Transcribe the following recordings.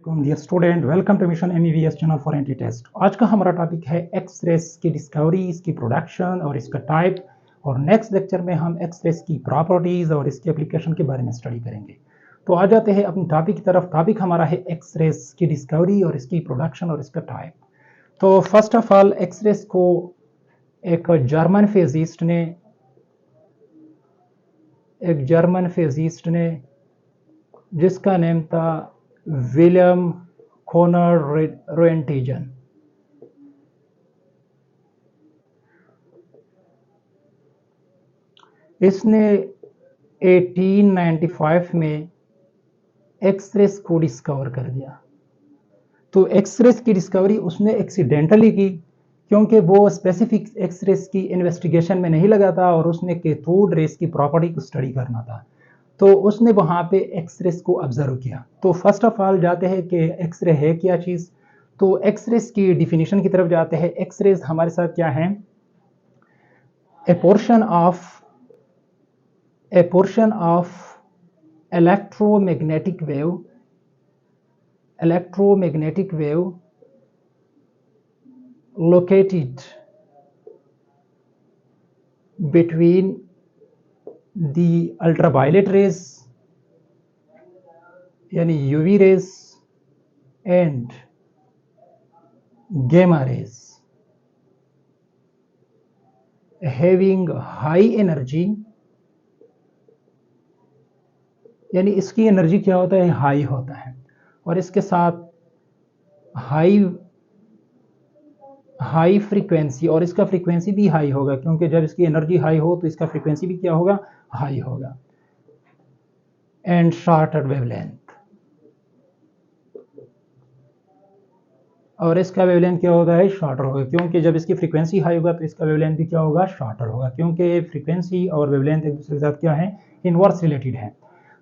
Dear student, welcome to mission MEVS channel for entry test. आज का हमारा topic है एक्स रेस की डिस्कवरी, इसकी प्रोडक्शन और इसका टाइप। और नेक्स्ट लेक्चर में हम एक्स रेस की प्रॉपर्टीज और इसकी एप्लीकेशन के बारे में स्टडी करेंगे। तो आ जाते हैं अपनी टॉपिक की तरफ। टॉपिक हमारा है एक्स रेस की डिस्कवरी और इसकी प्रोडक्शन और इसका टाइप। तो first of all X rays को एक जर्मन फिजिस्ट ने जिसका नेम था विलियम कोनर रोएंटीजन, इसने 1895 में एक्सरेस को डिस्कवर कर दिया। तो एक्सरेस की डिस्कवरी उसने एक्सीडेंटली की, क्योंकि वो स्पेसिफिक एक्सरेस की इन्वेस्टिगेशन में नहीं लगा था और उसने कैथोड रेस की प्रॉपर्टी को स्टडी करना था। तो उसने वहाँ पे एक्सरेस को ऑब्जर्व किया। तो फर्स्ट ऑफ ऑल जाते हैं कि एक्सरे है क्या चीज़। तो एक्सरेस की डिफिनीशन की तरफ जाते हैं। एक्सरेस हमारे साथ क्या है? ए portion of electromagnetic wave located between the ultraviolet rays यानी UV rays and gamma rays having high energy, यानी इसकी एनर्जी क्या होता है? हाई होता है। और इसके साथ हाई फ्रीक्वेंसी, और इसका फ्रीक्वेंसी भी हाई होगा, क्योंकि जब इसकी एनर्जी हाई हो तो इसका फ्रीक्वेंसी भी क्या होगा? हाई होगा। एंड शॉर्टर वेवलेंथ, और इसका वेवलेंथ क्या होता है? शॉर्टर होगा, क्योंकि जब इसकी फ्रीक्वेंसी हाई होगा तो इसका वेवलेंथ भी क्या होगा? शॉर्टर होगा, क्योंकि फ्रीक्वेंसी और वेवलेंथ एक दूसरे के साथ क्या है? इनवर्स रिलेटेड है।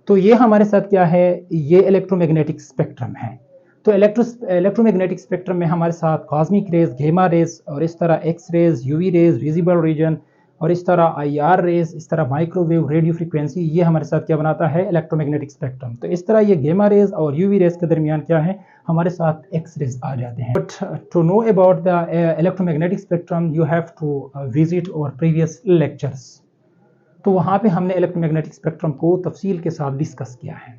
तो ये हमारे साथ क्या है? ये इलेक्ट्रोमैग्नेटिक स्पेक्ट्रम है। तो इलेक्ट्रोमैग्नेटिक स्पेक्ट्रम में हमारे साथ कॉस्मिक रेज, गेमा रेज, और इस तरह X rays, UV rays, visible region, और इस तरह आईआर रेज, इस तरह माइक्रोवेव, रेडियो फ्रीक्वेंसी, ये हमारे साथ क्या बनाता है? Electromagnetic spectrum. तो इस तरह ये गेमा रेज और यूवी रेज के दरमियान क्या है? हमारे साथ एक्स रेज आ जाते हैं। But to know about the electromagnetic spectrum you have to visit our previous lectures. तो वहाँ पे हमने इलेक्ट्रोमैग्नेटिक स्पेक्ट्रम को तफसील के साथ डिस्कस किया है।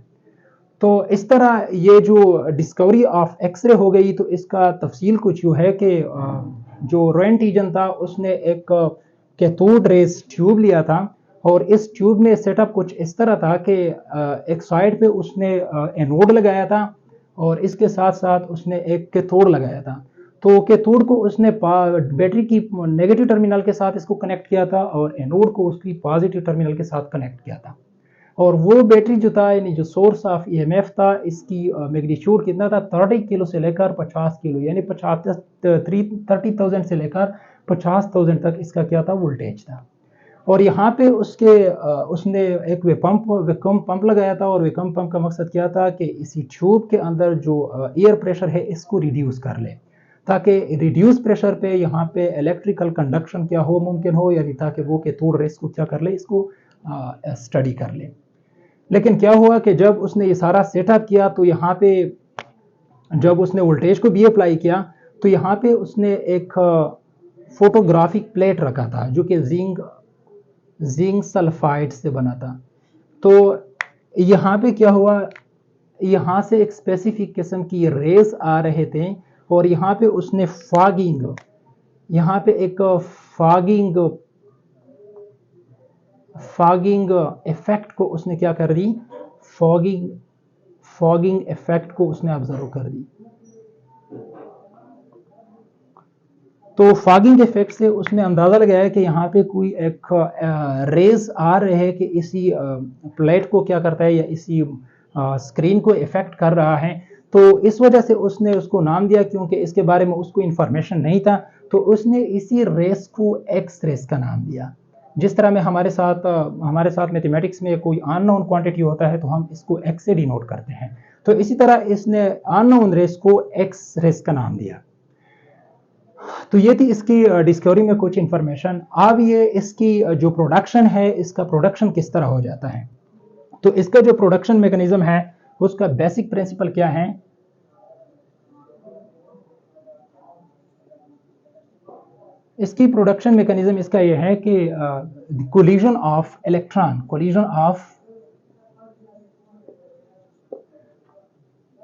तो इस तरह ये जो डिस्कवरी ऑफ एक्सरे हो गई, तो इसका तफसील कुछ यूँ है कि जो रोएंटीजन था उसने एक कैथोड रेस ट्यूब लिया था, और इस ट्यूब में सेटअप कुछ इस तरह था कि एक साइड पे उसने एनोड लगाया था और इसके साथ साथ उसने एक कैथोड लगाया था। तो कैथोड को उसने बैटरी की नेगेटिव टर्मिनल के साथ इसको कनेक्ट किया था और एनोड को उसकी पॉजिटिव टर्मिनल के साथ कनेक्ट किया था। और वो बैटरी जो था, यानी जो सोर्स ऑफ ईएमएफ था, इसकी मैग्नीट्यूड कितना था? 30 किलो से लेकर 50 किलो, यानी 30,000 से लेकर 50,000 तक इसका क्या था? वोल्टेज था। और यहाँ पे उसने एक वैक्यूम पंप लगाया था, और वैक्यूम पंप का मकसद क्या था? कि इसी ट्यूब के अंदर जो एयर प्रेशर है इसको रिड्यूस कर ले, ताकि रिड्यूस प्रेशर पे यहाँ पे इलेक्ट्रिकल कंडक्शन क्या हो मुमकिन हो, यानी ताकि वो कैथोड रेस को क्या कर ले? इसको स्टडी कर ले। लेकिन क्या हुआ कि जब उसने ये सारा सेटअप किया, तो यहाँ पे जब उसने वोल्टेज को भी अप्लाई किया, तो यहाँ पे उसने एक फोटोग्राफिक प्लेट रखा था जो कि जिंक सल्फाइड से बना था। तो यहाँ पे क्या हुआ? यहाँ से एक स्पेसिफिक किस्म की रेस आ रहे थे, और यहाँ पे उसने यहाँ पे एक फॉगिंग इफेक्ट को उसने क्या कर दी? फॉगिंग इफेक्ट को उसने ऑब्जर्व कर दी। तो फॉगिंग इफेक्ट से उसने अंदाजा लगाया कि यहाँ पे कोई एक रेज आ रहे हैं कि इसी प्लेट को क्या करता है, या इसी स्क्रीन को इफेक्ट कर रहा है। तो इस वजह से उसने उसको नाम दिया, क्योंकि इसके बारे में उसको इंफॉर्मेशन नहीं था, तो उसने इसी रेस को एक्स रेस का नाम दिया। जिस तरह में हमारे साथ मैथमेटिक्स में कोई अननोन क्वांटिटी होता है तो हम इसको एक्स से डिनोट करते हैं, तो इसी तरह इसने अननोन रेस को एक्स रेस का नाम दिया। तो ये थी इसकी डिस्कवरी में कुछ इंफॉर्मेशन। अब ये इसकी जो प्रोडक्शन है, इसका प्रोडक्शन किस तरह हो जाता है। तो इसका जो प्रोडक्शन मैकेनिज्म है उसका बेसिक प्रिंसिपल क्या है इसकी प्रोडक्शन मैकेनिज्म इसका यह है कि collision of electron, collision of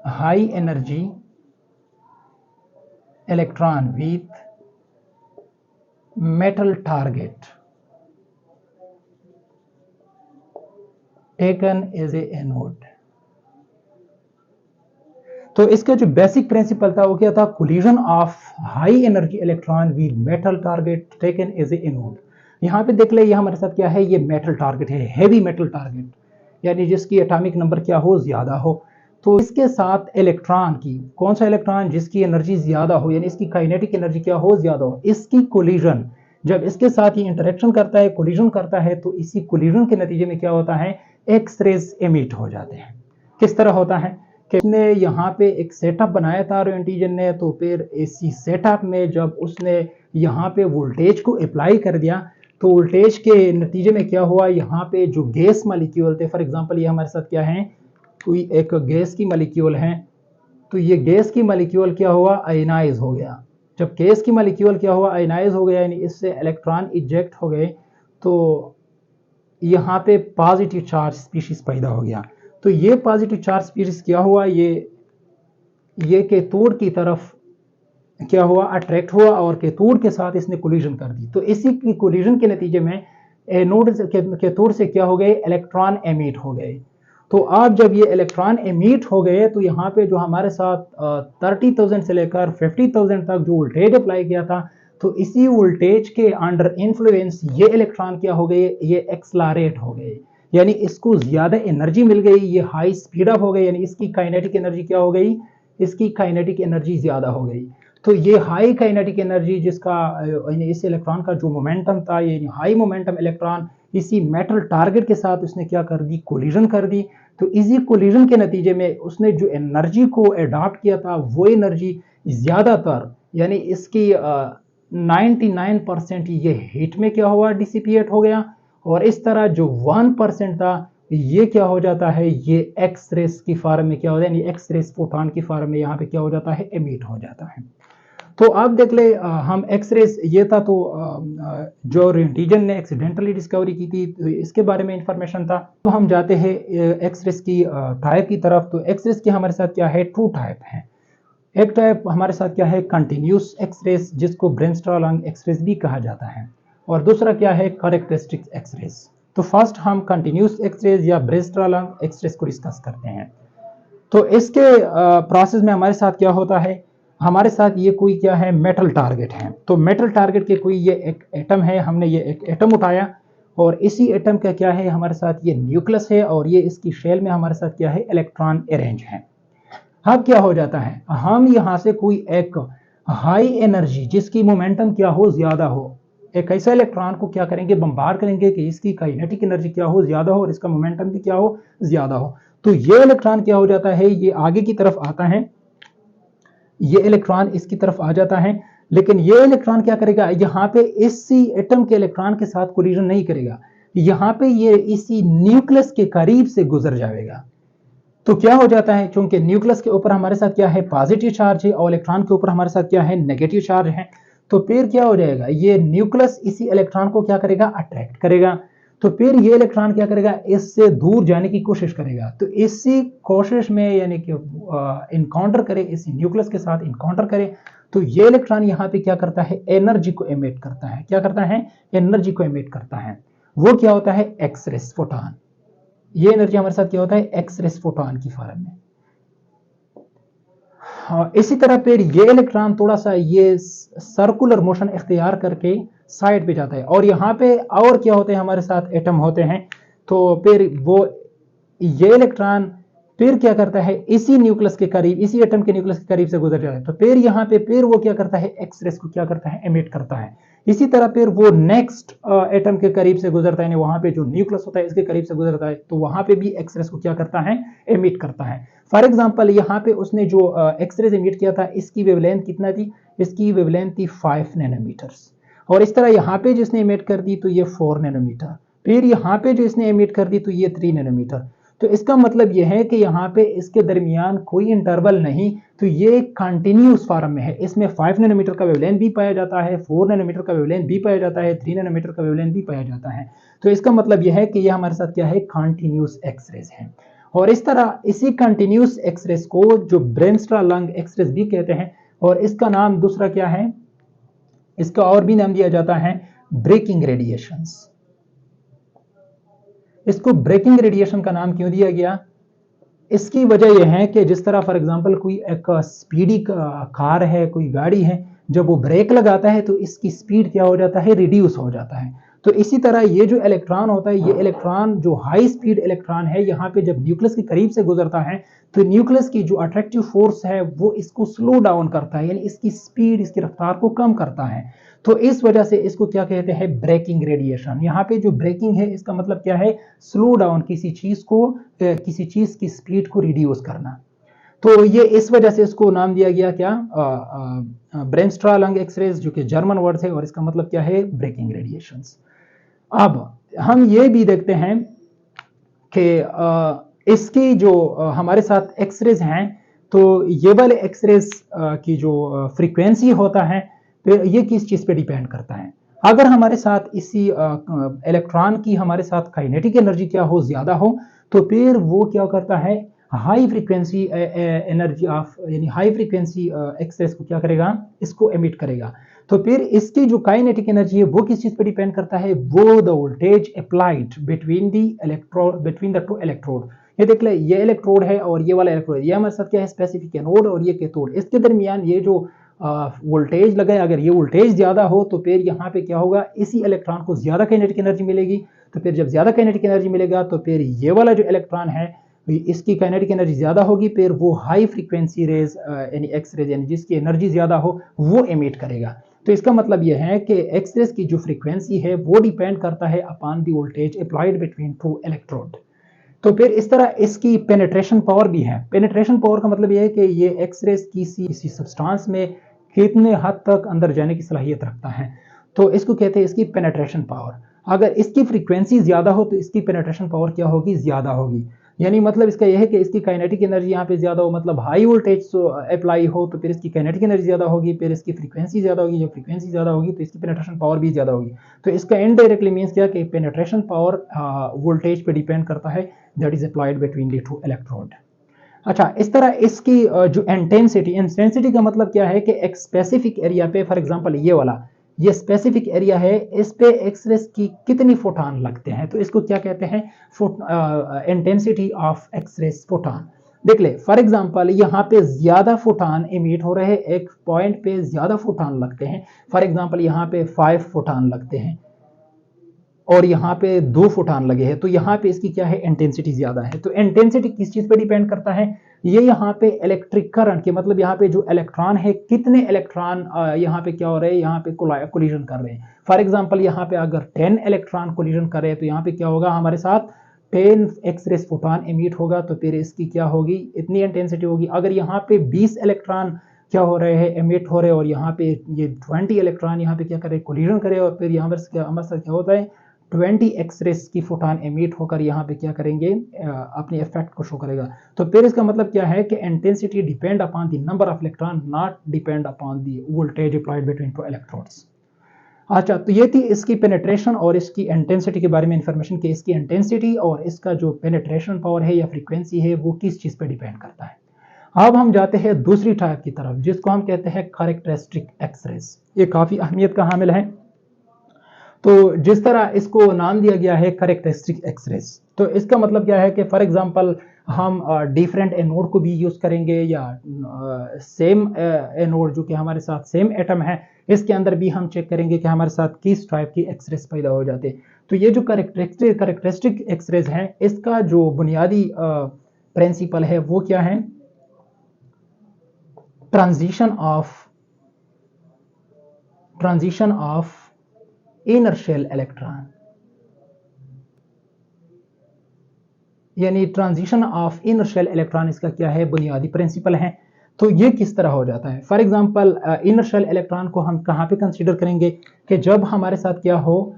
high energy electron with metal target taken as a anode. तो इसका जो बेसिक प्रिंसिपल था वो क्या था, collision of high energy electron with metal target taken as a anode. यहाँ पे देख ले, ये हमारे साथ क्या है, ये मेटल टारगेट है, हैवी मेटल टारगेट, यानी जिसकी एटॉमिक नंबर क्या हो, ज्यादा हो। तो इसके साथ इलेक्ट्रॉन की, कौन सा इलेक्ट्रॉन, जिसकी एनर्जी ज्यादा हो, यानी इसकी काइनेटिक एनर्जी क्या हो, ज्यादा हो, इसकी कोलिजन जब इसके साथ ये इंटरेक्शन करता है, कोलिजन करता है, तो इसी कोलिजन के नतीजे में क्या होता है, एक्स रेज एमिट हो जाते हैं। किस तरह होता है कि उसने यहाँ पे एक सेटअप बनाया था एंटीजन ने, तो फिर इसी सेटअप में जब उसने यहाँ पे वोल्टेज को अप्लाई कर दिया, तो वोल्टेज के नतीजे में क्या हुआ, यहाँ पे जो गैस मॉलिक्यूल थे, फॉर एग्जांपल ये हमारे साथ क्या है, कोई एक गैस की मॉलिक्यूल है, तो ये गैस की मॉलिक्यूल क्या हुआ, आयनाइज हो गया। जब गैस की मॉलिक्यूल क्या हुआ, आयनाइज हो गया, यानी इससे इलेक्ट्रॉन इजेक्ट हो गए, तो यहाँ पे पॉजिटिव चार्ज स्पीशीज पैदा हो गया। तो ये पॉजिटिव चार्ज स्पीशीज क्या हुआ, ये कैथोड की तरफ क्या हुआ, अट्रैक्ट हुआ, और कैथोड के साथ इसने कोलिजन कर दी। तो इसी की कोलिजन के नतीजे में एनोड कैथोड से क्या हो गए, इलेक्ट्रॉन एमिट हो गए। तो अब जब ये इलेक्ट्रॉन एमिट हो गए, तो यहाँ पे जो हमारे साथ 30,000 से लेकर 50,000 तक जो वोल्टेज अप्लाई किया था, तो इसी वोल्टेज के अंडर इन्फ्लुएंस ये इलेक्ट्रॉन क्या हो गए, ये एक्सलरेट हो गए, यानी इसको ज्यादा एनर्जी मिल गई, ये हाई स्पीड अप हो गई, यानी इसकी काइनेटिक एनर्जी क्या हो गई, इसकी काइनेटिक एनर्जी ज्यादा हो गई। तो ये हाई काइनेटिक एनर्जी जिसका यानी इस इलेक्ट्रॉन का जो मोमेंटम था, ये हाई मोमेंटम इलेक्ट्रॉन इसी मेटल टारगेट के साथ उसने क्या कर दी, कोलिजन कर दी। तो इसी कोलिजन के नतीजे में उसने जो एनर्जी को अडॉप्ट किया था, वो एनर्जी ज्यादातर, यानी इसकी 99% ये हीट में क्या हुआ, डिसिपिएट हो गया, और इस तरह जो 1% था ये क्या हो जाता है, ये एक्स रेस की फॉर्म में क्या हो जाता है, एक्स रेस फोटॉन की फॉर्म में यहाँ पे क्या हो जाता है, एमिट हो जाता है। तो आप देख ले, हम एक्स रेस ये था, तो जो रेंटीजन ने एक्सीडेंटली डिस्कवरी की थी, तो इसके बारे में इंफॉर्मेशन था। तो हम जाते हैं एक्स रेस की टाइप की तरफ। तो एक्स रेस के हमारे साथ क्या है, 2 टाइप है। एक टाइप हमारे साथ क्या है, कंटिन्यूस एक्स रेस, जिसको ब्रेनस्ट्रॉलंग एक्स रेस भी कहा जाता है, और दूसरा क्या है, कैरेक्टरिस्टिक एक्स रेस। तो फर्स्ट हम कंटिन्यूस एक्स रेस या ब्रेनस्ट्रॉलंग एक्स रेस को डिस्कस करते हैं। तो इसके प्रोसेस में हमारे साथ क्या होता है, हमारे साथ ये कोई क्या है, मेटल टारगेट है। तो मेटल टारगेट के कोई ये एक एटम है, हमने ये एक एटम उठाया, और इसी एटम का क्या है, हमारे साथ ये न्यूक्लियस है, और ये इसकी शेल में हमारे साथ क्या है, इलेक्ट्रॉन अरेंज है। अब क्या हो जाता है, हम यहां से कोई एक हाई एनर्जी जिसकी मोमेंटम क्या हो, ज्यादा हो, एक ऐसा इलेक्ट्रॉन को क्या करेंगे, बम्बार्ड करेंगे कि इसकी काइनेटिक एनर्जी क्या हो, ज्यादा हो, और इसका मोमेंटम भी क्या हो, ज्यादा हो। तो ये इलेक्ट्रॉन क्या हो जाता है, ये आगे की तरफ आता है, ये इलेक्ट्रॉन इसकी तरफ आ जाता है, लेकिन ये इलेक्ट्रॉन क्या करेगा, यहाँ पे इसी एटम के इलेक्ट्रॉन के साथ कोलिजन नहीं करेगा, यहाँ पे ये इसी न्यूक्लियस के करीब से गुजर जाएगा। तो क्या हो जाता है, क्योंकि न्यूक्लियस के ऊपर हमारे साथ क्या है, पॉजिटिव चार्ज है, और इलेक्ट्रॉन के ऊपर हमारे साथ क्या है, नेगेटिव चार्ज है। तो फिर क्या हो जाएगा, ये न्यूक्लियस इसी इलेक्ट्रॉन को क्या करेगा, अट्रैक्ट करेगा। तो फिर ये इलेक्ट्रॉन क्या करेगा, इससे दूर जाने की कोशिश करेगा। तो इसी कोशिश में यानी कि इनकाउंटर करे, इसी न्यूक्लियस के साथ इनकाउंटर करे, तो ये इलेक्ट्रॉन यहाँ पे क्या करता है, एनर्जी को एमिट करता है। क्या करता है, एनर्जी को एमिट करता है। वो क्या होता है, एक्स रेस फोटॉन। ये एनर्जी हमारे साथ क्या होता है, एक्स रेस फोटॉन की फॉर्म में। इसी तरह फिर ये इलेक्ट्रॉन थोड़ा सा ये सर्कुलर मोशन इख्तियार करके साइड पे जाता है, और यहाँ पे और क्या होते हैं, हमारे साथ एटम होते हैं। तो फिर वो ये इलेक्ट्रॉन फिर क्या करता है, इसी न्यूक्लियस के करीब, इसी एटम के न्यूक्लियस के करीब से गुजर जाता है। तो फिर यहाँ पे फिर वो क्या करता है, एक्स रेस को क्या करता है, एमिट करता है। इसी तरह फिर वो नेक्स्ट एटम के करीब से गुजरता है, वहां पे जो न्यूक्लियस होता है इसके करीब से गुजरता है, तो वहां पे भी एक्स रेस को क्या करता है, एमिट करता है। फॉर एग्जांपल यहाँ पे उसने जो एक्स रेस एमिट किया था, इसकी वेवलेंथ कितना थी, इसकी वेवलेंथ थी 5 नैनोमीटर्स, और इस तरह यहाँ पे जिसने एमिट कर दी तो ये 4 नैनोमीटर, फिर यहाँ पे जो इसने एमिट कर दी तो ये 3 नैनोमीटर। तो इसका मतलब यह है कि यहाँ पे इसके दरमियान कोई इंटरवल नहीं, तो ये कंटिन्यूस फॉर्म में है। इसमें 5 नैनोमीटर का वेवलेंथ भी पाया जाता है, 4 नैनोमीटर का वेवलेंथ भी पाया जाता है, 3 नैनोमीटर का वेवलेंथ भी पाया जाता है। तो इसका मतलब यह है कि यह हमारे साथ क्या है, कंटिन्यूस एक्सरेज है। और इस तरह इसी कंटिन्यूस एक्सरेज को जो ब्रेनस्ट्रा लंग एक्सरेज भी कहते हैं, और इसका नाम दूसरा क्या है, इसका और भी नाम दिया जाता है ब्रेकिंग रेडिएशंस। इसको ब्रेकिंग रेडिएशन का नाम क्यों दिया गया? इसकी वजह यह है कि जिस तरह फॉर एग्जांपल कोई एक स्पीडी कार है, कोई गाड़ी है, जब वो ब्रेक लगाता है तो इसकी स्पीड क्या हो जाता है, रिड्यूस हो जाता है। तो इसी तरह ये जो इलेक्ट्रॉन होता है, ये इलेक्ट्रॉन जो हाई स्पीड इलेक्ट्रॉन है, यहाँ पे जब न्यूक्लियस के करीब से गुजरता है तो न्यूक्लियस की जो अट्रैक्टिव फोर्स है वो इसको स्लो डाउन करता है, यानी इसकी स्पीड, इसकी रफ्तार को कम करता है। तो इस वजह से इसको क्या कहते हैं, ब्रेकिंग रेडिएशन। यहाँ पे जो ब्रेकिंग है इसका मतलब क्या है, स्लो डाउन, किसी चीज को, किसी चीज की स्पीड को रिड्यूस करना। तो ये इस वजह से इसको नाम दिया गया क्या, ब्रेनस्ट्रा लंग एक्सरेज, जो कि जर्मन वर्ड है, और इसका मतलब क्या है, ब्रेकिंग रेडिएशंस। अब हम ये भी देखते हैं कि इसकी जो हमारे साथ एक्सरेज हैं, तो ये वाले एक्सरेज की जो फ्रीक्वेंसी होता है, तो ये किस चीज पे डिपेंड करता है। अगर हमारे साथ इसी इलेक्ट्रॉन की हमारे साथ काइनेटिक एनर्जी क्या हो, ज्यादा हो, तो फिर वो क्या करता है, हाई फ्रीक्वेंसी एनर्जी ऑफ, यानी हाई फ्रीक्वेंसी एक्सरेज को क्या करेगा, इसको एमिट करेगा। तो फिर इसकी जो काइनेटिक एनर्जी है वो किस चीज पे डिपेंड करता है, वो the voltage applied between the electrode, between the two electrode. ये देख ले, ये इलेक्ट्रोड है और ये वाला इलेक्ट्रोड, ये हमारे साथ क्या है, स्पेसिफिक एनोड, और ये कैथोड। इसके दरमियान ये जो वोल्टेज लगा है, अगर ये वोल्टेज ज्यादा हो तो फिर यहाँ पे क्या होगा, इसी इलेक्ट्रॉन को ज्यादा काइनेटिक एनर्जी मिलेगी। तो फिर जब ज्यादा काइनेटिक एनर्जी मिलेगा तो फिर ये वाला जो इलेक्ट्रॉन है इसकी काइनेटिक एनर्जी ज्यादा होगी, फिर वो हाई फ्रीक्वेंसी रेज यानी एक्स रेज, यानी जिसकी एनर्जी ज्यादा हो, वो एमिट करेगा। तो इसका मतलब यह है कि एक्स रेज की जो फ्रीक्वेंसी है वो डिपेंड करता है upon the voltage applied between to electrode. तो फिर इस तरह इसकी पेनिट्रेशन पावर भी है। पेनिट्रेशन पावर का मतलब यह है कि ये एक्स रेज किसी सब्सटेंस में कितने हद तक अंदर जाने की सलाहियत रखता है, तो इसको कहते हैं इसकी पेनिट्रेशन पावर। अगर इसकी फ्रीक्वेंसी ज्यादा हो तो इसकी पेनिट्रेशन पावर क्या होगी, ज्यादा होगी। यानी मतलब इसका यह है कि इसकी काइनेटिक एनर्जी यहाँ पे ज्यादा हो, मतलब हाई वोल्टेज अप्लाई हो, तो फिर इसकी काइनेटिक एनर्जी ज्यादा होगी, फिर इसकी फ्रीक्वेंसी ज्यादा होगी, जब फ्रीक्वेंसी ज्यादा होगी तो इसकी पेनिट्रेशन पावर भी ज्यादा होगी। तो इसका इनडायरेक्टली मींस क्या कि पेनिट्रेशन पावर वोल्टेज पे डिपेंड करता है, that is applied between the two electrode. अच्छा, इस तरह इसकी जो इंटेंसिटी का मतलब क्या है कि एक स्पेसिफिक एरिया पे, फॉर एग्जांपल ये वाला, ये स्पेसिफिक एरिया है, इस पे एक्सरेज की कितनी फोटॉन लगते हैं, तो इसको क्या कहते हैं, इंटेंसिटी ऑफ एक्सरेज फोटॉन। देख ले, फॉर एग्जांपल यहाँ पे ज्यादा फोटॉन इमिट हो रहे हैं, एक पॉइंट पे ज्यादा फोटॉन लगते हैं। फॉर एग्जांपल यहाँ पे 5 फोटॉन लगते हैं और यहाँ पे 2 फोटॉन लगे हैं, तो यहाँ पे इसकी क्या है, इंटेंसिटी ज्यादा है। तो इंटेंसिटी किस चीज पे डिपेंड करता है, ये यहाँ पे इलेक्ट्रिक करंट के, मतलब यहाँ पे जो इलेक्ट्रॉन है, कितने इलेक्ट्रॉन यहाँ पे क्या हो रहे हैं, यहाँ पे कोलिजन कर रहे हैं। फॉर एग्जांपल यहाँ पे अगर 10 इलेक्ट्रॉन कोलिजन कर रहे हैं तो यहाँ पे क्या होगा, हमारे साथ 10 एक्सरेज फोटॉन इमिट होगा, तो फिर इसकी क्या होगी, इतनी इंटेंसिटी होगी। अगर यहाँ पे 20 इलेक्ट्रॉन क्या हो रहे हैं, एमिट हो रहे हैं, और यहाँ पे ये 20 इलेक्ट्रॉन यहाँ पे क्या करे, कोलिजन करे, और फिर यहाँ पर हमारे साथ क्या होता है, 20 एक्सरेज की फोटॉन एमिट होकर यहाँ पे क्या करेंगे, अपने इफेक्ट को शो करेगा। तो फिर इसका मतलब क्या है कि intensity depend upon the number of electron, not depend upon the voltage applied between two electrodes. अच्छा, तो ये थी इसकी पेनिट्रेशन और इसकी इंटेंसिटी के बारे में इंफॉर्मेशन, कि इसकी इंटेंसिटी और इसका जो पेनिट्रेशन पावर है या फ्रीक्वेंसी है वो किस चीज पे डिपेंड करता है। अब हम जाते हैं दूसरी टाइप की तरफ, जिसको हम कहते हैं कैरेक्टरिस्टिक एक्सरेज। ये काफी अहमियत का हामिल है। तो जिस तरह इसको नाम दिया गया है कैरेक्टरिस्टिक एक्सरेज, तो इसका मतलब क्या है कि फॉर एग्जांपल हम डिफरेंट एनोड को भी यूज करेंगे, या सेम एनोड जो कि हमारे साथ सेम एटम है, इसके अंदर भी हम चेक करेंगे कि हमारे साथ किस टाइप की एक्सरेज पैदा हो जाते हैं। तो ये जो कैरेक्टरिस्टिक एक्सरेज है, इसका जो बुनियादी प्रिंसिपल है वो क्या है, transition of inner shell electron, यानी transition of inner shell electron, इसका क्या है, बुनियादी प्रिंसिपल है। तो ये किस तरह हो जाता है, for example inner shell electron को हम कहां पे कंसीडर करेंगे, कि जब हमारे साथ क्या हो,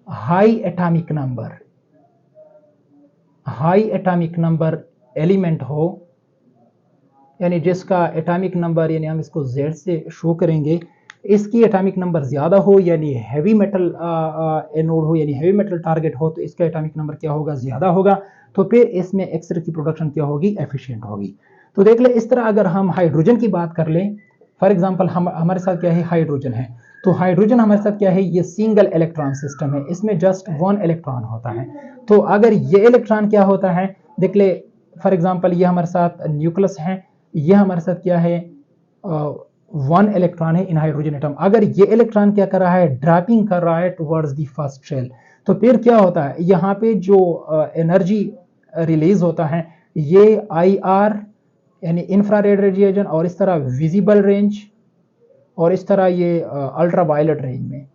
high atomic number, high atomic number element हो, यानी जिसका एटॉमिक नंबर, यानी हम इसको Z से शो करेंगे, इसकी एटॉमिक नंबर ज़्यादा हो, यानी हैवी मेटल एनोड हो, यानी हैवी मेटल टारगेट हो, तो इसका एटॉमिक नंबर क्या होगा, ज़्यादा होगा। तो फिर इसमें एक्सरे की प्रोडक्शन क्या होगी, एफिशिएंट होगी। तो देख ले, इस तरह अगर हम हाइड्रोजन की बात कर लें, फॉर एग्जाम्पल हमारे साथ क्या है, हाइड्रोजन है। तो हाइड्रोजन हमारे साथ क्या है, ये सिंगल इलेक्ट्रॉन सिस्टम है, इसमें जस्ट 1 इलेक्ट्रॉन होता है। तो अगर ये इलेक्ट्रॉन क्या होता है, देख ले, फॉर एग्जाम्पल ये हमारे साथ न्यूक्लियस है, ये हमारे साथ क्या है, 1 इलेक्ट्रॉन है इन हाइड्रोजन एटम। अगर ये इलेक्ट्रॉन क्या कर रहा है, ड्रॉपिंग कर रहा है टुवर्ड्स द फर्स्ट शेल, तो फिर क्या होता है, यहाँ पे जो एनर्जी रिलीज होता है, ये IR यानी इंफ्रारेड रेडिएशन, और इस तरह विजिबल रेंज, और इस तरह ये अल्ट्रा वायलेट रेंज में,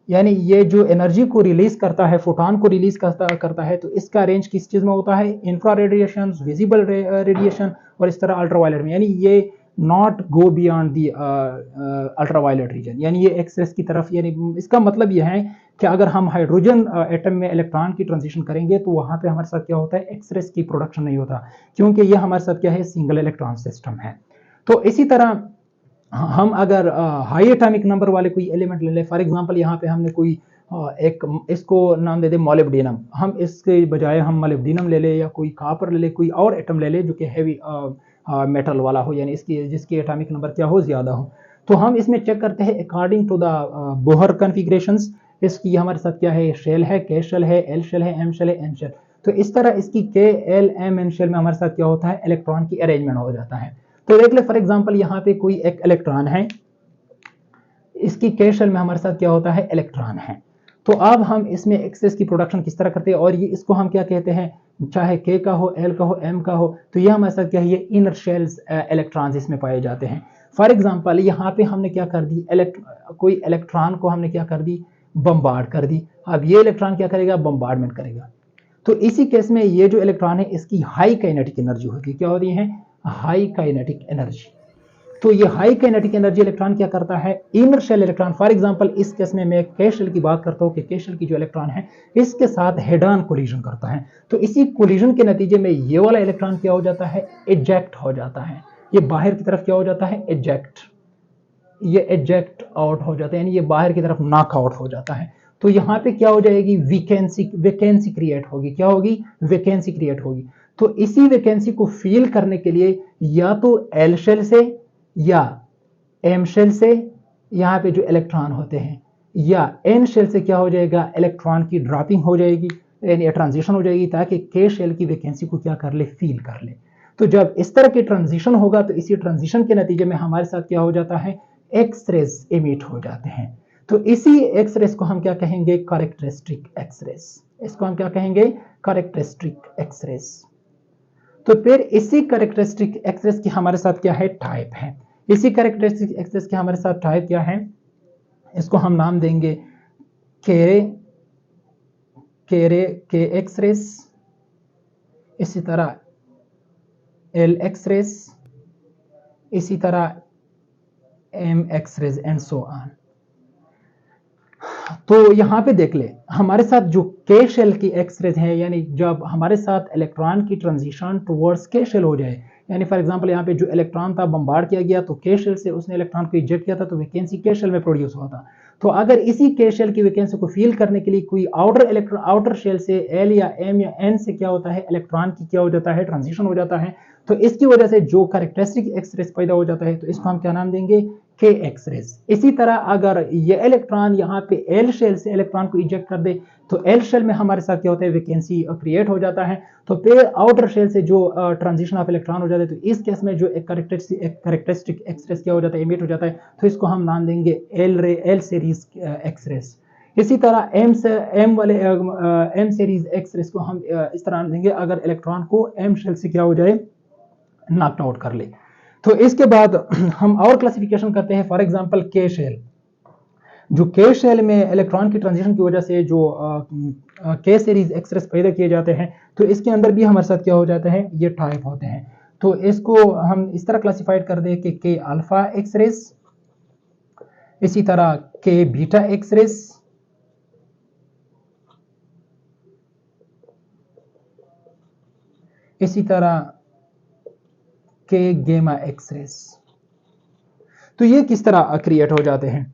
यानी ये जो एनर्जी को रिलीज करता है, फोटोन को रिलीज करता है, तो इसका रेंज किस चीज में होता है, इंफ्रा रेडिएशन, विजिबल रेडिएशन, और इस तरह अल्ट्रा वायलेट में, यानी ये not go beyond the ultra violet region, यानी ये एक्सरेस की तरफ। यानी इसका मतलब यह है कि अगर हम हाइड्रोजन एटम में इलेक्ट्रॉन की ट्रांजिशन करेंगे, तो वहां पे हमारे साथ क्या होता है, एक्सरेस की प्रोडक्शन नहीं होता, क्योंकि ये हमारे साथ क्या है, सिंगल इलेक्ट्रॉन सिस्टम है। तो इसी तरह हम अगर हाई एटॉमिक नंबर वाले कोई एलिमेंट ले लें, फॉर एग्जांपल यहाँ पे हमने कोई एक इसको नाम दे दे मोलिब्डेनम, हम इसके बजाय हम मोलिब्डेनम ले ले, या कोई कॉपर ले ले, कोई और एटम ले ले जो कि हैवी मेटल वाला हो, यानी इसकी जिसकी एटॉमिक नंबर क्या हो, ज्यादा हो। तो हम इसमें चेक करते हैं according to the Bohr configurations, इसकी हमारे साथ क्या है, शेल है, के शेल है, एल शेल है, एम शेल है, एन शेल। तो इस तरह इसकी के, एल, एम, एन शेल में हमारे साथ क्या होता है, इलेक्ट्रॉन की अरेंजमेंट हो जाता है। तो देख ले, फॉर एग्जांपल यहाँ पे कोई एक इलेक्ट्रॉन है, इसकी के शेल में हमारे साथ क्या होता है, इलेक्ट्रॉन है। तो अब हम इसमें एक्सेस की प्रोडक्शन किस तरह करते हैं, और ये इसको हम क्या कहते हैं, चाहे के का हो, एल का हो, एम का हो, तो ये हमारे साथ क्या है, ये इनर शेल्स इलेक्ट्रॉन्स इसमें पाए जाते हैं। फॉर एग्जांपल यहाँ पे हमने क्या कर दी, कोई इलेक्ट्रॉन को हमने क्या कर दी, बम्बार्ड कर दी। अब ये इलेक्ट्रॉन क्या करेगा, बम्बार्डमेंट करेगा। तो इसी केस में ये जो इलेक्ट्रॉन है, इसकी हाई काइनेटिक एनर्जी होती है, क्या होती है, हाई काइनेटिक एनर्जी। तो ये हाई काइनेटिक एनर्जी इलेक्ट्रॉन क्या करता है, inner shell electron, for example इस केस में मैं के शेल की बात करता हूं कि के शेल की जो इलेक्ट्रॉन है, इसके साथ हेड ऑन कोलिजन करता है। तो इसी कोलिजन के नतीजे में ये वाला इलेक्ट्रॉन क्या हो जाता है, इजेक्ट हो जाता है, ये बाहर की तरफ क्या हो जाता है, इजेक्ट, ये इजेक्ट आउट हो जाता है, यानी ये बाहर की तरफ नॉक आउट हो जाता है। तो यहाँ पे क्या हो जाएगी, वैकेंसी क्रिएट होगी, क्या होगी, वैकेंसी क्रिएट होगी। तो इसी वैकेंसी को फिल करने के लिए या तो एल शेल से या एम शेल से यहाँ पे जो इलेक्ट्रॉन होते हैं, या एन शेल से क्या हो जाएगा, इलेक्ट्रॉन की ड्रॉपिंग हो जाएगी, यानी ट्रांजिशन हो जाएगी, ताकि के शेल की वैकेंसी को क्या कर ले, फील कर ले। तो जब इस तरह की ट्रांजिशन होगा, तो इसी ट्रांजिशन के नतीजे में हमारे साथ क्या हो जाता है, एक्सरेज इमिट हो जाते हैं। तो इसी एक्सरेज को हम क्या कहेंगे, कैरेक्टरिस्टिक एक्सरेज। इसको हम क्या कहेंगे, कैरेक्टरिस्टिक एक्सरेज। तो फिर इसी कैरेक्टरिस्टिक एक्सरेज की हमारे साथ क्या है, टाइप है। इसी कैरेक्टरिस्टिक एक्सरेज के हमारे साथ टाइप क्या है, इसको हम नाम देंगे के एक्सरेज, इसी तरह एल एक्सरेज, इसी तरह M X rays and so on. तो यहाँ पे देख ले, हमारे साथ जो के शेल की एक्सरेज है, यानी जब हमारे साथ इलेक्ट्रॉन की ट्रांजिशन टुवर्ड्स के शेल हो जाए, यानी फॉर एग्जांपल यहाँ पे जो इलेक्ट्रॉन था बम्बार्ड किया गया, तो के शेल से उसने इलेक्ट्रॉन को इजेक्ट किया था, तो वैकेंसी के शेल में प्रोड्यूस हुआ था। तो अगर इसी के शेल की वैकेंसी को फील करने के लिए कोई आउटर शेल से एल या एम या एन से क्या होता है, इलेक्ट्रॉन की क्या हो जाता है, ट्रांजिशन हो जाता है। तो इसकी वजह से जो कैरेक्टरिस्टिक एक्सरेज पैदा हो जाता है, तो इसको हम क्या नाम देंगे, के एक्सरेज। इसी तरह अगर ये इलेक्ट्रॉन यहाँ पे एल शेल से इलेक्ट्रॉन को इजेक्ट कर दे, तो एल शेल में हमारे साथ क्या होता है, वैकेंसी क्रिएट हो जाता है। तो फिर आउटर शेल से जो ट्रांजिशन ऑफ इलेक्ट्रॉन हो जाता है, तो इस केस में जो एक कैरेक्टरिस्टिक एक्सरेज क्या हो जाता है, इमिट हो जाता है। तो इसको हम नाम देंगे एल सीरीज एक्सरेज। इसी तरह एम सीरीज एक्सरेज को हम इस तरह नाम देंगे अगर इलेक्ट्रॉन को एम शेल से क्या हो जाए, नॉक आउट कर ले। तो इसके बाद हम और क्लासिफिकेशन करते हैं, फॉर एग्जांपल के शेल। जो के शेल में इलेक्ट्रॉन की ट्रांजिशन की वजह से जो के सीरीज एक्सरेज पैदा किए जाते हैं, तो इसके अंदर भी हमारे साथ क्या हो जाता है, ये टाइप होते हैं। तो इसको हम इस तरह क्लासिफाइड कर दें कि के अल्फा एक्सरेज, इसी तरह के बीटा एक्सरेज, इसी तरह के गेमा एक्सरेस। तो ये किस तरह क्रिएट हो जाते हैं?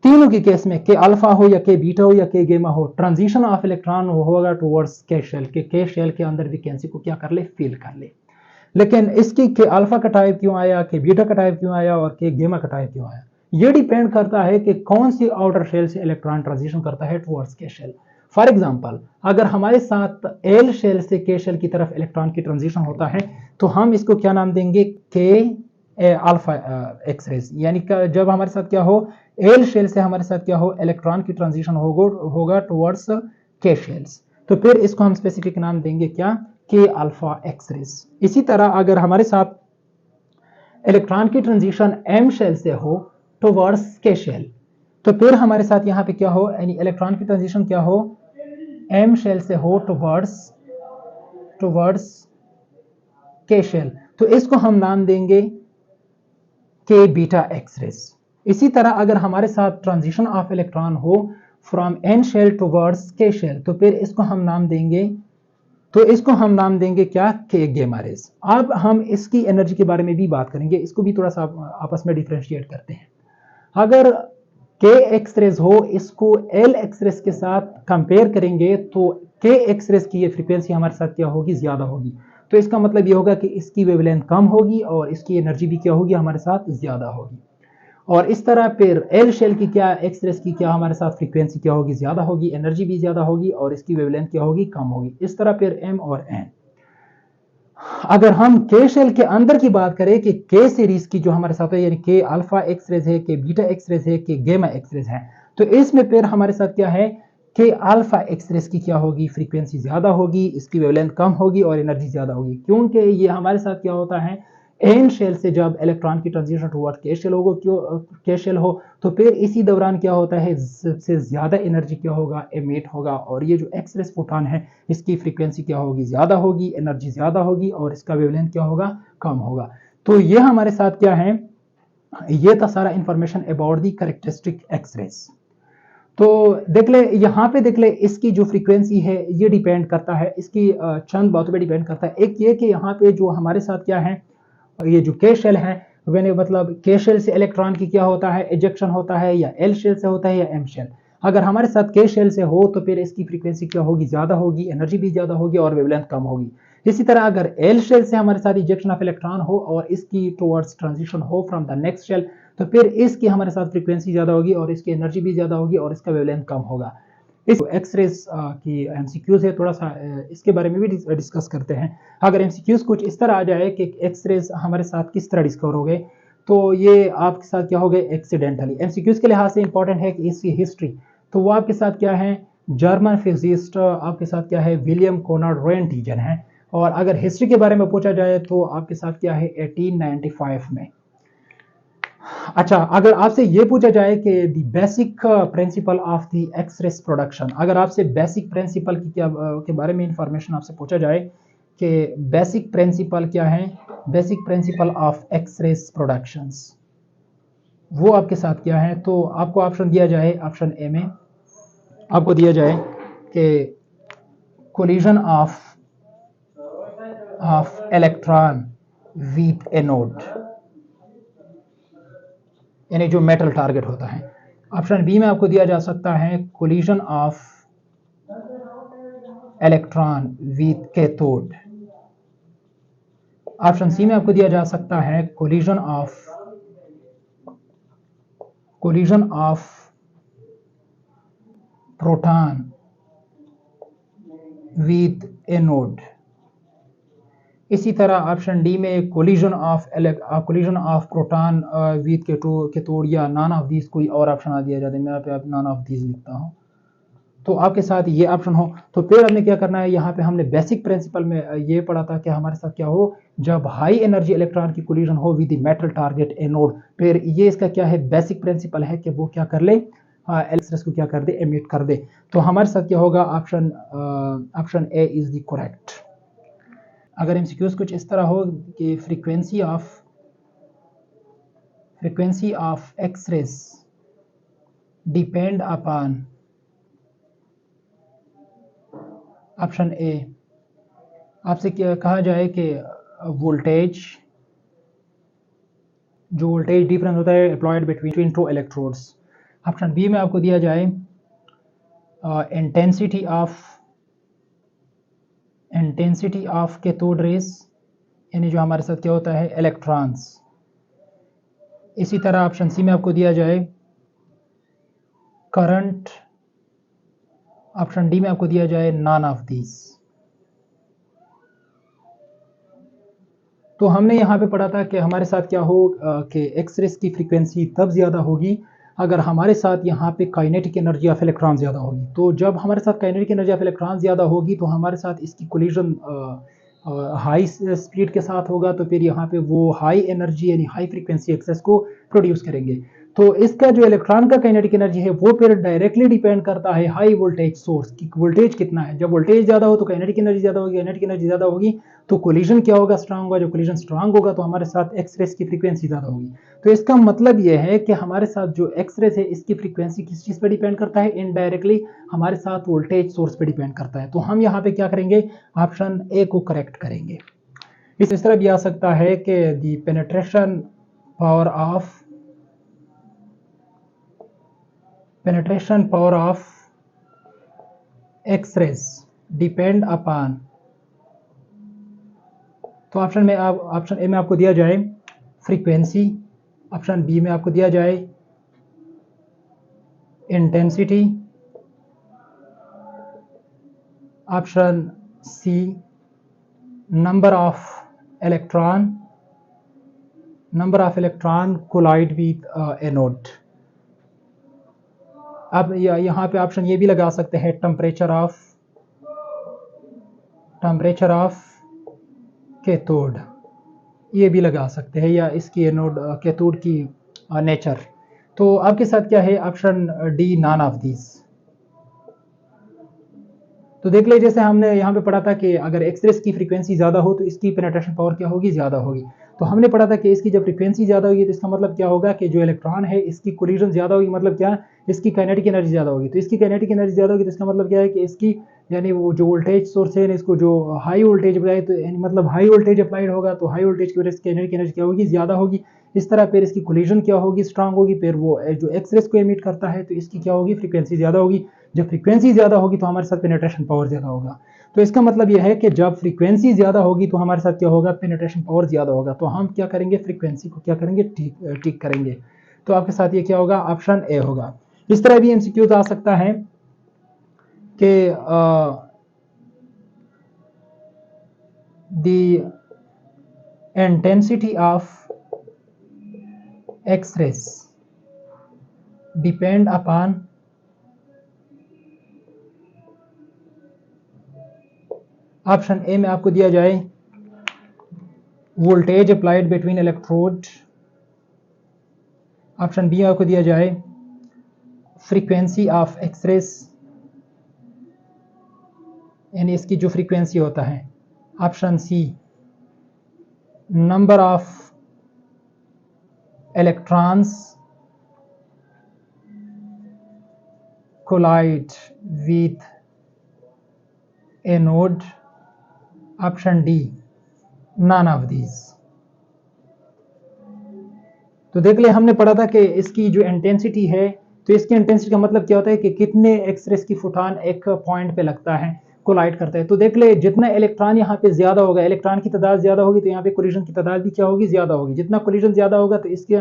तीनों के केस में, के अल्फा हो या के बीटा हो या के गेमा हो, ट्रांजिशन ऑफ इलेक्ट्रॉन होगा टुवर्ड्स के शेल, के शेल के अंदर वैकेंसी को क्या कर ले, फिल कर ले। लेकिन इसकी के अल्फा का टाइप क्यों आया, के बीटा का टाइप क्यों आया और के गेमा का टाइप क्यों आया, ये डिपेंड करता है कि कौन सी आउटर शेल से इलेक्ट्रॉन ट्रांजिशन करता है टुवर्ड्स के शेल। फॉर एग्जांपल, अगर हमारे साथ एल शेल से के शेल की तरफ इलेक्ट्रॉन की ट्रांजिशन होता है तो हम इसको क्या नाम देंगे, के अल्फा एक्सरेज। यानी जब हमारे साथ क्या हो, एल शेल से हमारे साथ क्या हो, इलेक्ट्रॉन की ट्रांजिशन होगा टुवर्ड्स के शेल्स, तो फिर इसको हम स्पेसिफिक नाम देंगे क्या, के अल्फा एक्सरेज। इसी तरह अगर हमारे साथ इलेक्ट्रॉन की ट्रांजिशन एम शेल से हो टुवर्ड्स के शेल, तो फिर हमारे साथ यहाँ पे क्या हो, यानी इलेक्ट्रॉन की ट्रांजिशन क्या हो, एम शेल से हो टुवर्ड्स के शेल, तो इसको हम नाम देंगे के बीटा एक्सरेज। इसी तरह अगर हमारे साथ ट्रांजिशन ऑफ इलेक्ट्रॉन हो फ्रॉम एन शेल टुवर्ड्स के शेल, तो फिर इसको हम नाम देंगे क्या, के गेमा रेज। अब हम इसकी एनर्जी के बारे में भी बात करेंगे, इसको भी थोड़ा सा आपस में डिफरेंशिएट करते हैं। अगर के एक्सरेज हो, इसको एल एक्सरेज के साथ कंपेयर करेंगे तो के एक्सरेज की ये फ्रीक्वेंसी हमारे साथ क्या होगी, ज्यादा होगी। तो इसका मतलब ये होगा कि इसकी वेवलेंथ कम होगी और इसकी एनर्जी भी क्या होगी, हमारे साथ ज्यादा होगी। और इस तरह फिर एल शेल की क्या, एक्सरेज की क्या हमारे साथ फ्रीक्वेंसी क्या होगी, ज्यादा होगी, एनर्जी भी ज्यादा होगी और इसकी वेवलेंथ क्या होगी, कम होगी। इस तरह फिर एम और एन। अगर हम के शेल के अंदर की बात करें कि के सीरीज की जो हमारे साथ है, यानी के अल्फा एक्सरेज है, के बीटा एक्सरेज है, के गेमा एक्सरेज है, तो इसमें फिर हमारे साथ क्या है, के अल्फा एक्सरेज की क्या होगी, फ्रीक्वेंसी ज्यादा होगी, इसकी वेवलेंथ कम होगी और एनर्जी ज्यादा होगी। क्योंकि ये हमारे साथ क्या होता है, एन शेल से जब इलेक्ट्रॉन की ट्रांजिशन टुवर्ड के शेल होगा, के शेल हो, तो फिर इसी दौरान क्या होता है, सबसे ज्यादा एनर्जी क्या होगा, एमिट होगा, और ये जो एक्सरेस फोटॉन है इसकी फ्रीक्वेंसी क्या होगी, ज्यादा होगी, एनर्जी ज्यादा होगी और इसका वेवलेंथ क्या होगा, कम होगा। तो ये हमारे साथ क्या है, ये था सारा information about the characteristic X-rays. तो देख ले, यहाँ पे देख ले, इसकी जो फ्रीक्वेंसी है ये डिपेंड करता है, इसकी चंद बातों पे डिपेंड करता है। एक ये कि यहाँ पे जो हमारे साथ क्या है, ये जो के शेल है, वेन मतलब के शेल से इलेक्ट्रॉन की क्या होता है, इजेक्शन होता है, या एल शेल से होता है या एम शेल। अगर हमारे साथ के शेल से हो तो फिर इसकी फ्रीक्वेंसी क्या होगी, ज्यादा होगी, एनर्जी भी ज्यादा होगी और वेवलेंथ कम होगी। इसी तरह अगर एल शेल से हमारे साथ इजेक्शन ऑफ इलेक्ट्रॉन हो और इसकी टुवर्ड्स ट्रांजिशन हो फ्रॉम द नेक्स्ट शेल, तो फिर इसकी हमारे साथ फ्रीक्वेंसी ज्यादा होगी और इसकी एनर्जी भी ज्यादा होगी और इसका वेवलेंथ कम होगा। इस एक्सरेज की एमसीक्यूज है, थोड़ा सा इसके बारे में भी डिस्कस करते हैं। अगर एमसीक्यूज कुछ इस तरह आ जाए कि एक्सरेज हमारे साथ किस तरह डिस्कवर हो गए, तो ये आपके साथ क्या हो गए, एक्सीडेंटली। एमसीक्यूज के लिहाज से इंपॉर्टेंट है कि इसकी हिस्ट्री, तो वो आपके साथ क्या है, जर्मन फिजिस्ट आपके साथ क्या है, विलियम कोनार्ड रोएंटीजन है। और अगर हिस्ट्री के बारे में पूछा जाए तो आपके साथ क्या है, 1895 में। अच्छा, अगर आपसे ये पूछा जाए कि the basic principle of the X-rays production, अगर आपसे बेसिक प्रिंसिपल की क्या के बारे में इंफॉर्मेशन आपसे पूछा जाए कि बेसिक प्रिंसिपल क्या है, basic principle of X-rays productions, वो आपके साथ क्या है, तो आपको ऑप्शन दिया जाए, ऑप्शन ए में आपको दिया जाए कि collision of electron with anode, यानी जो मेटल टारगेट होता है। ऑप्शन बी में आपको दिया जा सकता है collision of electron with cathode. Option C में आपको दिया जा सकता है collision of proton with anode. इसी तरह ऑप्शन डी में collision of proton with cathode, या नॉन ऑफ दीज कोई और ऑप्शन आ दिया जाता है, मैं यहाँ पे नॉन ऑफ दीज लिखता हूँ, तो आपके साथ ये ऑप्शन हो। तो फिर हमने क्या करना है, यहाँ पे हमने बेसिक प्रिंसिपल में ये पढ़ा था कि हमारे साथ क्या हो, जब हाई एनर्जी इलेक्ट्रॉन की कोलिजन हो with the metal target anode, फिर ये इसका क्या है, बेसिक प्रिंसिपल है कि वो क्या कर ले, एक्सरेस को क्या कर दे, एमिट कर दे। तो हमारे साथ क्या होगा, option A is the correct. अगर एमसीक्यूज कुछ इस तरह हो कि frequency of X-rays depend upon option ए आपसे क्या कहा जाए कि वोल्टेज, जो वोल्टेज डिफरेंस होता है applied between two electrodes. Option B में आपको दिया जाए इंटेंसिटी ऑफ कैथोड रेस, यानी जो हमारे साथ क्या होता है इलेक्ट्रॉन्स। इसी तरह ऑप्शन सी में आपको दिया जाए करंट। ऑप्शन डी में आपको दिया जाए नॉन ऑफ दीज। तो हमने यहाँ पे पढ़ा था कि हमारे साथ क्या हो कि एक्सरेस की फ्रीक्वेंसी तब ज़्यादा होगी अगर हमारे साथ यहाँ पे काइनेटिक एनर्जी ऑफ इलेक्ट्रॉन ज़्यादा होगी। तो जब हमारे साथ काइनेटिक एनर्जी ऑफ इलेक्ट्रॉन ज़्यादा होगी तो हमारे साथ इसकी कोलिजन हाई स्पीड के साथ होगा, तो फिर यहाँ पे वो हाई एनर्जी यानी हाई फ्रीक्वेंसी एक्सेस को प्रोड्यूस करेंगे। तो इसका जो इलेक्ट्रॉन का काइनेटिक एनर्जी है वो फिर डायरेक्टली डिपेंड करता है हाई वोल्टेज सोर्स की वोल्टेज कितना है। जब वोल्टेज ज़्यादा हो तो काइनेटिक एनर्जी ज़्यादा होगी, काइनेटिक एनर्जी ज़्यादा होगी तो कोलिजन क्या होगा स्ट्रांग होगा। जो कोलिजन स्ट्रांग होगा तो हमारे साथ एक्सरेस की फ्रीक्वेंसी ज़्यादा होगी। तो इसका मतलब यह है कि हमारे साथ जो एक्सरेस है इसकी फ्रीक्वेंसी किस चीज़ पर डिपेंड करता है, इनडायरेक्टली हमारे साथ वोल्टेज सोर्स पर डिपेंड करता है। तो हम यहाँ पे क्या करेंगे, ऑप्शन ए को करेक्ट करेंगे। इस तरह भी आ सकता है कि the penetration power of X-rays depend upon. तो ऑप्शन ए में आपको दिया जाए फ्रीक्वेंसी, ऑप्शन बी में आपको दिया जाए intensity, option C number of electron collide with anode. अब यहाँ पे ऑप्शन ये भी लगा सकते हैं टेम्परेचर ऑफ कैथोड, ये भी लगा सकते हैं, या इसकी एनोड कैथोड की नेचर। तो आपके साथ क्या है, option D none of these. तो देख ले, जैसे हमने यहाँ पे पढ़ा था कि अगर एक्सरेस की फ्रीक्वेंसी ज़्यादा हो तो इसकी पेनिट्रेशन पावर क्या होगी, ज़्यादा होगी। तो हमने पढ़ा था कि इसकी जब फ्रीक्वेंसी ज़्यादा होगी तो इसका मतलब क्या होगा कि जो इलेक्ट्रॉन है इसकी कोलिजन ज़्यादा होगी, मतलब क्या, इसकी काइनेटिक एनर्जी ज़्यादा होगी। तो इसकी काइनेटिक एनर्जी ज़्यादा होगी तो इसका मतलब क्या है कि इसकी यानी वो जो वोल्टेज सोर्स है इसको जो हाई वोल्टेज अप्लाई, तो यानी मतलब हाई वोल्टेज अप्लाइड होगा तो हाई वोल्टेज की वजह से काइनेटिक एनर्जी क्या होगी, ज़्यादा होगी। इस तरह फिर इसकी कोलिजन क्या होगी, स्ट्रांग होगी। फिर वो जो एक्सरेस को एमिट करता है तो इसकी क्या होगी, फ्रीक्वेंसी ज़्यादा होगी। जब फ्रीक्वेंसी ज़्यादा होगी तो हमारे साथ पेनिट्रेशन पावर ज़्यादा होगा। तो इसका मतलब यह है कि जब फ्रीक्वेंसी ज़्यादा होगी तो हमारे साथ क्या होगा, पेनिट्रेशन पावर ज़्यादा होगा। तो हम क्या करेंगे, फ्रीक्वेंसी को क्या करेंगे, ठीक करेंगे। तो आपके साथ ये क्या होगा, ऑप्शन ए होगा। इस तरह भी एमसीक्यूज आ सकता है कि the intensity of X-rays depend upon option A में आपको दिया जाए voltage applied between electrode, option B आपको दिया जाए फ्रीक्वेंसी ऑफ एक्सरेस यानी इसकी जो फ्रीक्वेंसी होता है, option C number of electrons collide with anode, option D none of these. तो देख ले, हमने पढ़ा था कि इसकी जो इंटेंसिटी है, तो इसकी इंटेंसिटी का मतलब क्या होता है कि कितने एक्सरेस की फोटॉन एक पॉइंट पे लगता है, कोलाइड करता है। तो देख ले, जितना इलेक्ट्रॉन यहाँ पे ज्यादा होगा, इलेक्ट्रॉन की तादाद ज्यादा होगी तो यहाँ पे कोलिजन की तादाद भी क्या होगी, ज्यादा होगी। जितना कोलिजन ज्यादा होगा तो इसके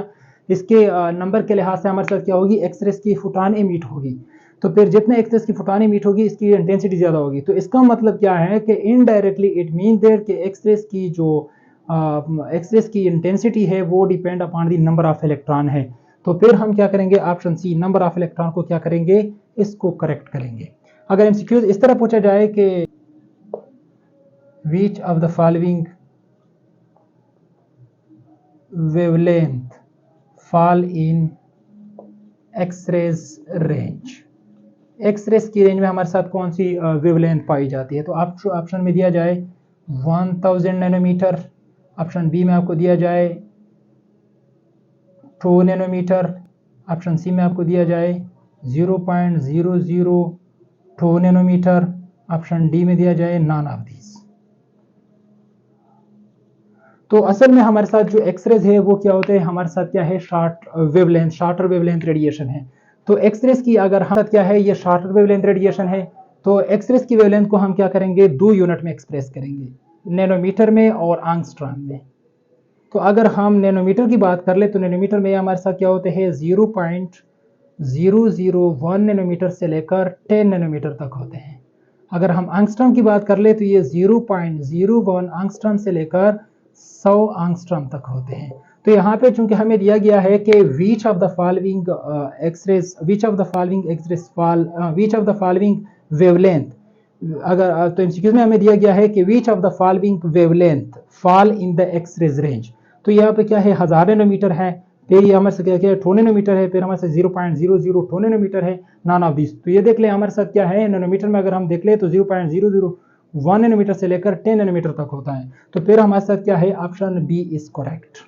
नंबर के लिहाज से हमारे साथ क्या होगी, एक्सरेस की फोटॉन एमिट होगी। तो फिर जितने एक्सरेस की फोटॉन एमिट होगी इसकी इंटेंसिटी ज्यादा होगी। तो इसका मतलब क्या है कि इनडायरेक्टली इट मीन देयर कि एक्सरेस की इंटेंसिटी है वो depend upon the number of electron है। तो फिर हम क्या करेंगे, option C number of electron को क्या करेंगे, इसको करेक्ट करेंगे। अगर एमसीक्यूज इस तरह पूछा जाए कि which of the following wavelength fall in X-rays range, X-rays की रेंज में हमारे साथ कौन सी वेवलेंथ पाई जाती है। तो ऑप्शन में दिया जाए 1000 नैनोमीटर, ऑप्शन बी में आपको दिया जाए 2 नैनोमीटर, ऑप्शन सी में आपको दिया जाए 0.002 नैनोमीटर, ऑप्शन डी में दिया जाए नॉन ऑफ दीज। तो असल में हमारे साथ जो एक्सरेज है वो क्या होते हैं, हमारे साथ क्या है, शार्टर वेवलेंथ रेडिएशन है। तो एक्सरेज की अगर हम क्या है, ये शार्टर वेवलेंथ रेडिएशन है, तो एक्सरेज की वेवलेंथ को हम क्या करेंगे, 2 यूनिट में एक्सप्रेस करेंगे, नैनोमीटर में और एंगस्ट्रॉम में। तो अगर हम नैनोमीटर की बात कर ले तो नैनोमीटर में हमारे साथ क्या होते हैं, 0.001 नैनोमीटर से लेकर 10 नैनोमीटर तक होते हैं। अगर हम एंगस्ट्रॉम की बात कर ले तो ये 0.01 एंगस्ट्रॉम से लेकर 100 एंगस्ट्रॉम तक होते हैं। तो यहाँ पे चूंकि हमें दिया गया है कि which of the following wavelength, अगर तो एमसीक्यूज में हमें दिया गया है कि which of the following wavelength fall in the X rays range. तो यहाँ पे क्या है, 1000 नैनोमीटर है, फिर ये हमारे साथ क्या है 2 नैनोमीटर है, फिर हमारे साथ 0.002 नैनोमीटर है, नॉन ऑफ दिस। तो ये देख ले हमारे साथ क्या है, नैनोमीटर में अगर हम देख ले तो 0.001 नैनोमीटर से लेकर 10 नैनोमीटर तक होता है। तो फिर हमारे साथ क्या है, ऑप्शन बी इज करेक्ट।